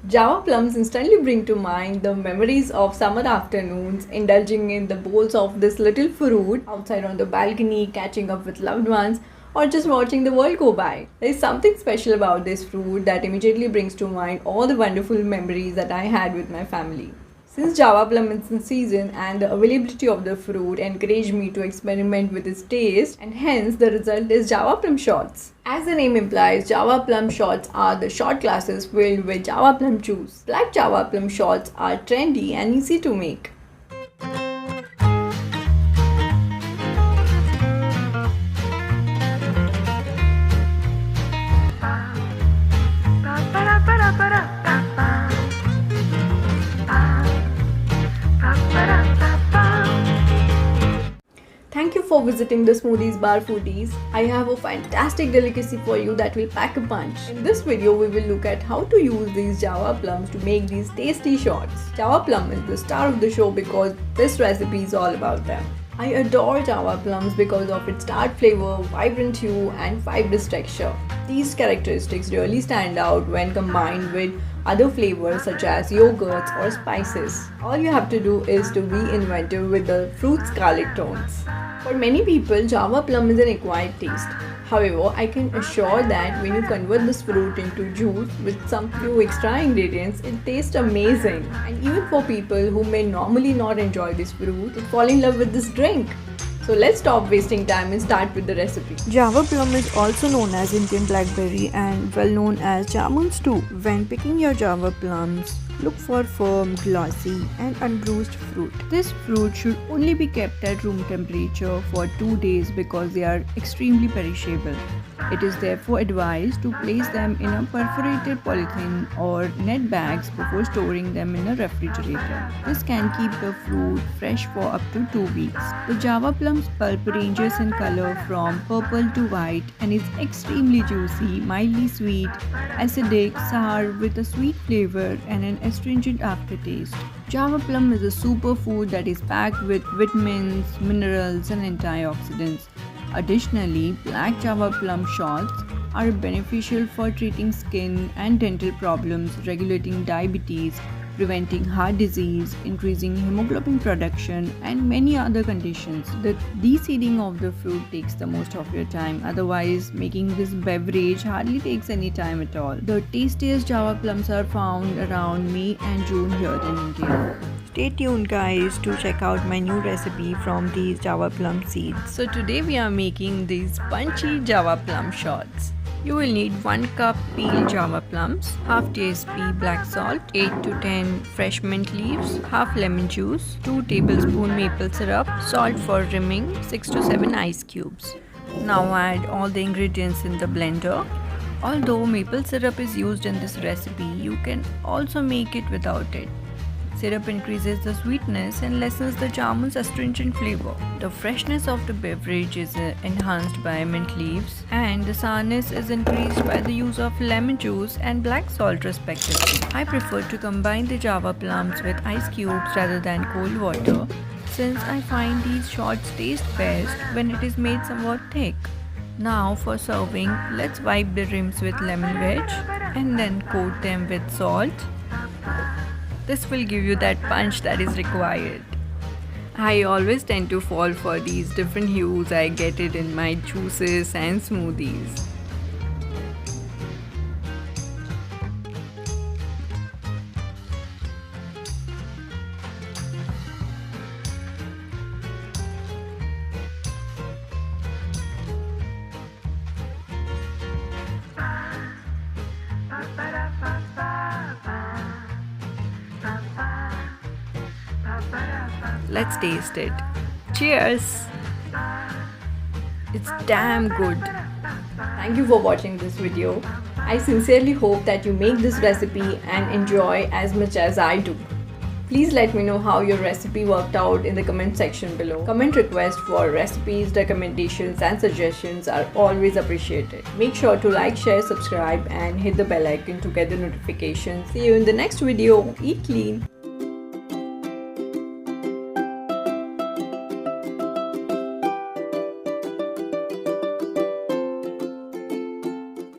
Java plums instantly bring to mind the memories of summer afternoons, indulging in the bowls of this little fruit outside on the balcony, catching up with loved ones, or just watching the world go by. There is something special about this fruit that immediately brings to mind all the wonderful memories that I had with my family. Since Java Plum is in season and the availability of the fruit encouraged me to experiment with its taste, and hence the result is Java Plum shots. As the name implies, Java Plum shots are the shot glasses filled with Java Plum juice. Black Java Plum shots are trendy and easy to make. Thank you for visiting the Smoothies Bar Foodies. I have a fantastic delicacy for you that will pack a punch. In this video, we will look at how to use these Java plums to make these tasty shots. Java plum is the star of the show because this recipe is all about them. I adore Java plums because of its tart flavor, vibrant hue and fibrous texture. These characteristics really stand out when combined with other flavors such as yogurts or spices. All you have to do is to be inventive with the fruit's scarlet tones. For many people, Java plum is an acquired taste. However, I can assure that when you convert this fruit into juice with some few extra ingredients, it tastes amazing. And even for people who may normally not enjoy this fruit, they fall in love with this drink. So let's stop wasting time and start with the recipe. Java plum is also known as Indian blackberry and well known as Jamuns too. When picking your Java plums, look for firm, glossy and unbruised fruit. This fruit should only be kept at room temperature for 2 days because they are extremely perishable. It is therefore advised to place them in a perforated polythene or net bags before storing them in a refrigerator. This can keep the fruit fresh for up to 2 weeks. The Java plum's pulp ranges in color from purple to white and is extremely juicy, mildly sweet, acidic, sour with a sweet flavor and an astringent aftertaste. Java plum is a superfood that is packed with vitamins, minerals and antioxidants. Additionally, black Java plum shots are beneficial for treating skin and dental problems, regulating diabetes, preventing heart disease, increasing hemoglobin production, and many other conditions. The deseeding of the fruit takes the most of your time, otherwise making this beverage hardly takes any time at all. The tastiest Java plums are found around May and June here in India. Stay tuned guys to check out my new recipe from these Java plum seeds. So today we are making these punchy Java plum shots. You will need 1 cup peeled Java plums, half TSP black salt, 8 to 10 fresh mint leaves, half lemon juice, 2 tablespoons maple syrup, salt for rimming, 6 to 7 ice cubes. Now add all the ingredients in the blender. Although maple syrup is used in this recipe, you can also make it without it. Syrup increases the sweetness and lessens the jamun's astringent flavor. The freshness of the beverage is enhanced by mint leaves, and the sourness is increased by the use of lemon juice and black salt respectively. I prefer to combine the Java plums with ice cubes rather than cold water, since I find these shots taste best when it is made somewhat thick. Now for serving, let's wipe the rims with lemon wedge and then coat them with salt. This will give you that punch that is required. I always tend to fall for these different hues I get it in my juices and smoothies. Let's taste it. Cheers! It's damn good. Thank you for watching this video. I sincerely hope that you make this recipe and enjoy as much as I do. Please let me know how your recipe worked out in the comment section below. Comment requests for recipes, recommendations and suggestions are always appreciated. Make sure to like, share, subscribe and hit the bell icon to get the notifications. See you in the next video. Eat clean.